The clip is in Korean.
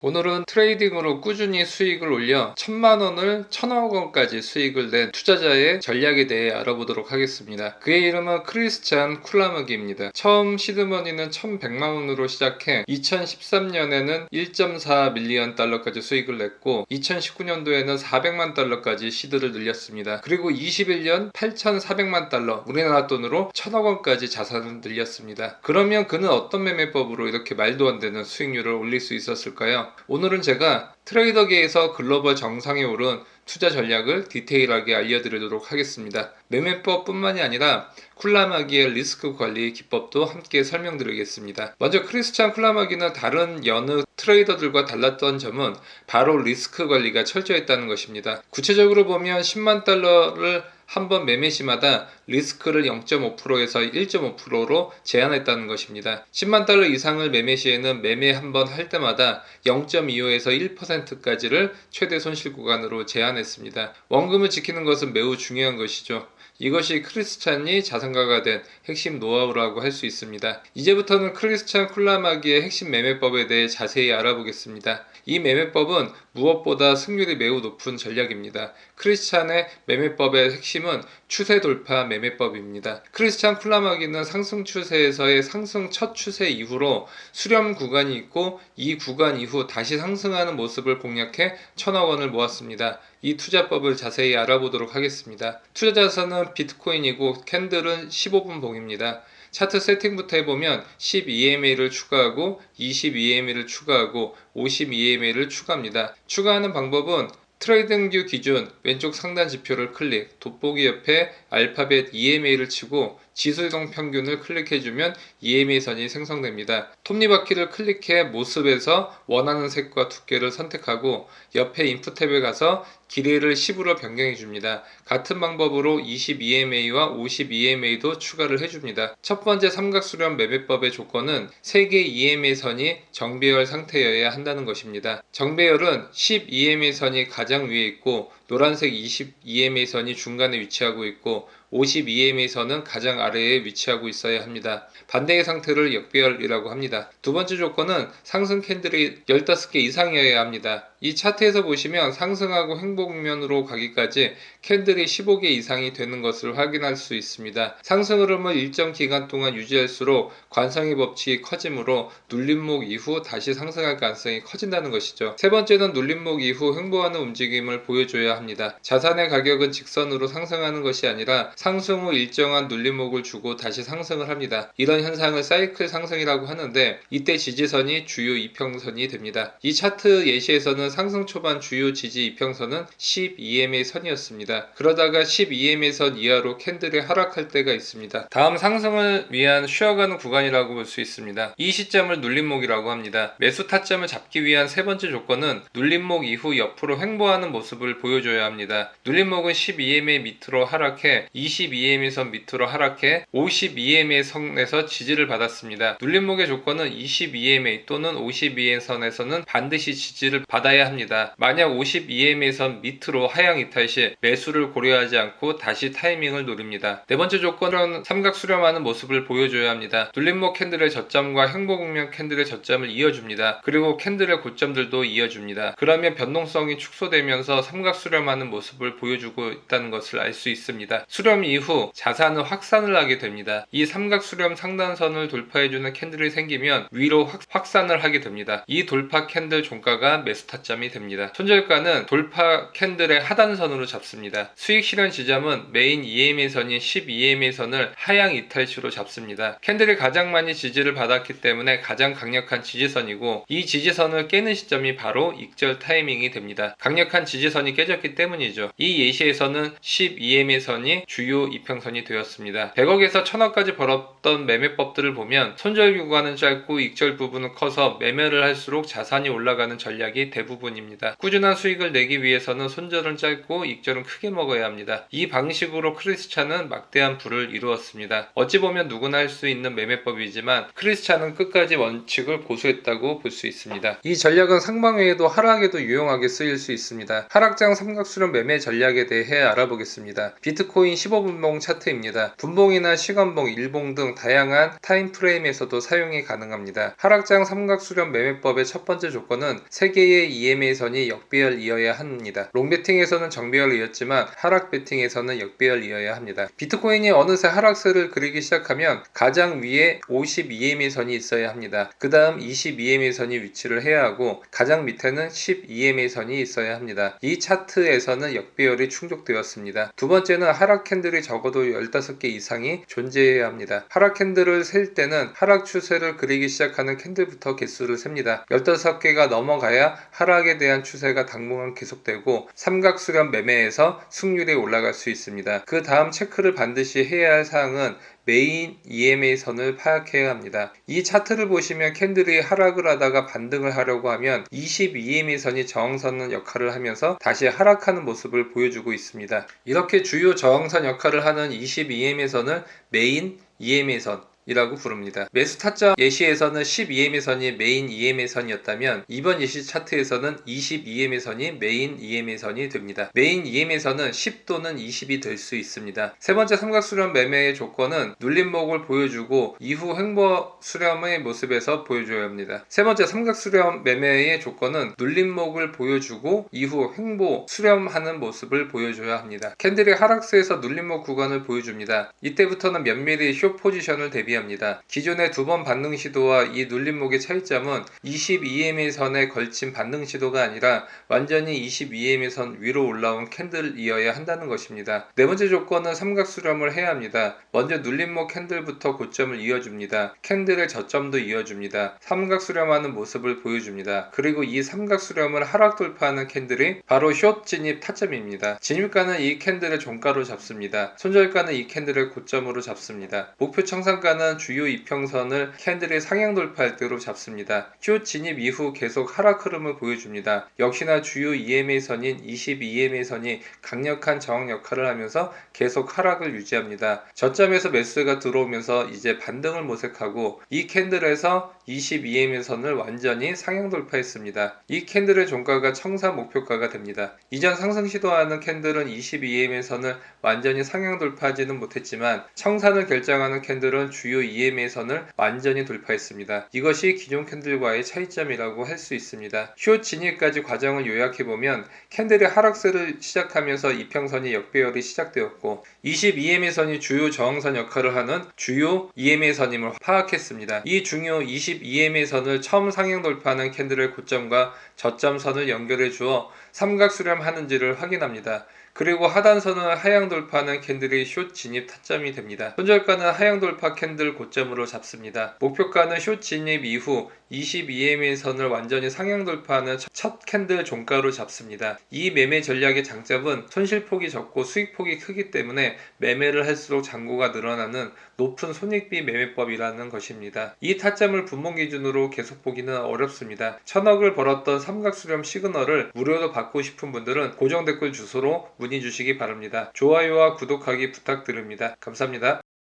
오늘은 트레이딩으로 꾸준히 수익을 올려 1000만원을 1000억원까지 수익을 낸 투자자의 전략에 대해 알아보도록 하겠습니다. 그의 이름은 크리스찬 쿨라머기입니다. 처음 시드머니는 1100만원으로 시작해 2013년에는 1.4 밀리언 달러까지 수익을 냈고 2019년도에는 400만 달러까지 시드를 늘렸습니다. 그리고 21년 8400만 달러, 우리나라 돈으로 1000억원까지 자산을 늘렸습니다. 그러면 그는 어떤 매매법으로 이렇게 말도 안 되는 수익률을 올릴 수 있었을까요? 오늘은 제가 트레이더계에서 글로벌 정상에 오른 투자 전략을 디테일하게 알려드리도록 하겠습니다. 매매법 뿐만이 아니라 쿨라머기의 리스크 관리 기법도 함께 설명드리겠습니다. 먼저 크리스찬 쿨라머기는 다른 여느 트레이더들과 달랐던 점은 바로 리스크 관리가 철저했다는 것입니다. 구체적으로 보면 10만 달러를 한 번 매매 시마다 리스크를 0.5%에서 1.5%로 제한했다는 것입니다. 10만 달러 이상을 매매 시에는 매매 한 번 할 때마다 0.25에서 1%까지를 최대 손실 구간으로 제한했습니다. 원금을 지키는 것은 매우 중요한 것이죠. 이것이 크리스찬이 자산가가 된 핵심 노하우라고 할 수 있습니다. 이제부터는 크리스찬 쿨라머기의 핵심 매매법에 대해 자세히 알아보겠습니다. 이 매매법은 무엇보다 승률이 매우 높은 전략입니다. 크리스찬의 매매법의 핵심은 추세 돌파 매매법입니다. 크리스찬 쿨라머기는 상승 추세에서의 상승 첫 추세 이후로 수렴 구간이 있고 이 구간 이후 다시 상승하는 모습을 공략해 1000억원을 모았습니다. 이 투자법을 자세히 알아보도록 하겠습니다. 투자 자산은 비트코인이고 캔들은 15분 봉입니다. 차트 세팅부터 해보면 12EMA를 추가하고 22EMA를 추가하고 52EMA를 추가합니다. 추가하는 방법은 트레이딩뷰 기준 왼쪽 상단 지표를 클릭, 돋보기 옆에 알파벳 EMA를 치고 지수이동 평균을 클릭해주면 EMA 선이 생성됩니다. 톱니바퀴를 클릭해 모습에서 원하는 색과 두께를 선택하고 옆에 인풋 탭에 가서 길이를 10으로 변경해 줍니다. 같은 방법으로 22EMA와 52EMA도 추가를 해줍니다. 첫 번째 삼각수렴 매매법의 조건은 3개의 EMA 선이 정배열 상태여야 한다는 것입니다. 정배열은 10EMA 선이 가장 위에 있고 노란색 20EMA 선이 중간에 위치하고 있고 52EMA 선은 가장 아래에 위치하고 있어야 합니다. 반대의 상태를 역배열이라고 합니다. 두 번째 조건은 상승 캔들이 15개 이상이어야 합니다. 이 차트에서 보시면 상승하고 행복면으로 가기까지 캔들이 15개 이상이 되는 것을 확인할 수 있습니다. 상승 흐름을 일정 기간 동안 유지할수록 관성의 법칙이 커지므로 눌림목 이후 다시 상승할 가능성이 커진다는 것이죠. 세 번째는 눌림목 이후 횡보하는 움직임을 보여줘야 합니다. 자산의 가격은 직선으로 상승하는 것이 아니라 상승 후 일정한 눌림목을 주고 다시 상승을 합니다. 이런 현상을 사이클 상승이라고 하는데 이때 지지선이 주요 이평선이 됩니다. 이 차트 예시에서는 상승 초반 주요 지지 이평선은 12EMA 선이었습니다. 그러다가 12EMA 선 이하로 캔들이 하락할 때가 있습니다. 다음 상승을 위한 쉬어가는 구간이라고 볼 수 있습니다. 이 시점을 눌림목이라고 합니다. 매수 타점을 잡기 위한 세 번째 조건은 눌림목 이후 옆으로 횡보하는 모습을 보여줘야 합니다. 눌림목은 12EMA 밑으로 하락해 22EMA 선 밑으로 하락해 52EMA 선에서 지지를 받았습니다. 눌림목의 조건은 22EMA 또는 52EMA 선에서는 반드시 지지를 받아야 합니다. 만약 52EMA 선 밑으로 하향 이탈 시 매수를 고려하지 않고 다시 타이밍을 노립니다. 네 번째 조건은 삼각 수렴하는 모습을 보여줘야 합니다. 눌림목 캔들의 저점과 행보국면 캔들의 저점을 이어줍니다. 그리고 캔들의 고점들도 이어줍니다. 그러면 변동성이 축소되면서 삼각 수렴하는 모습을 보여주고 있다는 것을 알 수 있습니다. 수렴 이후 자산은 확산을 하게 됩니다. 이 삼각 수렴 상단선을 돌파해주는 캔들이 생기면 위로 확산을 하게 됩니다. 이 돌파 캔들 종가가 매수 타점이 됩니다. 손절가는 돌파 캔들의 하단선으로 잡습니다. 수익 실현 지점은 메인 EMA 선인 12EMA 선을 하향 이탈시로 잡습니다. 캔들이 가장 많이 지지를 받았기 때문에 가장 강력한 지지선이고 이 지지선을 깨는 시점이 바로 익절 타이밍이 됩니다. 강력한 지지선이 깨졌기 때문이죠. 이 예시에서는 12EMA 선이 주요 이평선이 되었습니다. 100억에서 1000억까지 벌었던 매매법들을 보면 손절 구간은 짧고 익절 부분은 커서 매매를 할수록 자산이 올라가는 전략이 대부분 부분입니다. 꾸준한 수익을 내기 위해서는 손절은 짧고 익절은 크게 먹어야 합니다. 이 방식으로 크리스찬은 막대한 부를 이루었습니다. 어찌 보면 누구나 할 수 있는 매매법이지만 크리스찬은 끝까지 원칙을 고수했다고 볼 수 있습니다. 이 전략은 상방외에도 하락에도 유용하게 쓰일 수 있습니다. 하락장 삼각수렴 매매 전략에 대해 알아보겠습니다. 비트코인 15분봉 차트입니다. 분봉이나 시간봉, 일봉 등 다양한 타임프레임에서도 사용이 가능합니다. 하락장 삼각수렴 매매법의 첫 번째 조건은 3개의 EMA선이 역배열이어야 합니다. 롱배팅에서는 정배열이었지만 하락 배팅에서는 역배열이어야 합니다. 비트코인이 어느새 하락세를 그리기 시작하면 가장 위에 50EMA선이 있어야 합니다. 그 다음 20EMA선이 위치를 해야 하고 가장 밑에는 10EMA선이 있어야 합니다. 이 차트에서는 역배열이 충족되었습니다. 두 번째는 하락 캔들이 적어도 15개 이상이 존재해야 합니다. 하락 캔들을 셀 때는 하락 추세를 그리기 시작하는 캔들부터 개수를 셉니다. 15개가 넘어가야 하락에 대한 추세가 당분간 계속되고 삼각수렴 매매에서 승률이 올라갈 수 있습니다. 그 다음 체크를 반드시 해야 할 사항은 메인 EMA 선을 파악해야 합니다. 이 차트를 보시면 캔들이 하락을 하다가 반등을 하려고 하면 20 EMA 선이 저항선 역할을 하면서 다시 하락하는 모습을 보여주고 있습니다. 이렇게 주요 저항선 역할을 하는 20 EMA 선을 메인 EMA 선 이라고 부릅니다. 매수 타점 예시에서는 12EMA선이 메인 EMA선이었다면 이번 예시 차트에서는 22EMA선이 메인 EMA선이 됩니다. 메인 EMA선은 10 또는 20이 될 수 있습니다. 세 번째 삼각수렴 매매의 조건은 눌림목을 보여주고 이후 횡보 수렴의 모습에서 보여줘야 합니다. 세 번째 삼각수렴 매매의 조건은 눌림목을 보여주고 이후 횡보 수렴하는 모습을 보여줘야 합니다. 캔들이 하락세에서 눌림목 구간을 보여줍니다. 이때부터는 면밀히 숏 포지션을 대비합니다. 기존의 2번 반등 시도와 이 눌림목의 차이점은 22EMA 선에 걸친 반등 시도가 아니라 완전히 22EMA 선 위로 올라온 캔들이어야 한다는 것입니다. 네 번째 조건은 삼각수렴을 해야 합니다. 먼저 눌림목 캔들부터 고점을 이어줍니다. 캔들의 저점도 이어줍니다. 삼각수렴하는 모습을 보여줍니다. 그리고 이 삼각수렴을 하락 돌파하는 캔들이 바로 숏 진입 타점입니다. 진입가는 이 캔들의 종가로 잡습니다. 손절가는 이 캔들의 고점으로 잡습니다. 목표 청산가는 주요 이평선을 캔들이 상향 돌파할 때로 잡습니다. 숏 진입 이후 계속 하락 흐름을 보여줍니다. 역시나 주요 EMA선인 22EMA선이 강력한 저항 역할을 하면서 계속 하락을 유지합니다. 저점에서 매수가 들어오면서 이제 반등을 모색하고 이 캔들에서 22EMA선을 완전히 상향 돌파했습니다. 이 캔들의 종가가 청산 목표가가 됩니다. 이전 상승 시도하는 캔들은 22EMA선을 완전히 상향 돌파하지는 못했지만 청산을 결정하는 캔들은 주요 EMA선을 완전히 돌파했습니다. 이것이 기존 캔들과의 차이점이라고 할 수 있습니다. 숏 진입까지 과정을 요약해보면 캔들이 하락세를 시작하면서 이평선이 역배열이 시작되었고 22EMA선이 주요 저항선 역할을 하는 주요 EMA선임을 파악했습니다. 이 중요 22EMA선을 처음 상향 돌파하는 캔들의 고점과 저점선을 연결해 주어 삼각수렴 하는지를 확인합니다. 그리고 하단선을 하향 돌파하는 캔들이 숏 진입 타점이 됩니다. 손절가는 하향 돌파 캔들 고점으로 잡습니다. 목표가는 숏 진입 이후 22EMA 선을 완전히 상향 돌파하는 첫 캔들 종가로 잡습니다. 이 매매 전략의 장점은 손실폭이 적고 수익폭이 크기 때문에 매매를 할수록 잔고가 늘어나는 높은 손익비 매매법이라는 것입니다. 이 타점을 분봉 기준으로 계속 보기는 어렵습니다. 1000억을 벌었던 삼각수렴 시그널을 무료로 받고 싶은 분들은 고정 댓글 주소로 문의 주시기 바랍니다. 좋아요와 구독하기 부탁드립니다. 감사합니다.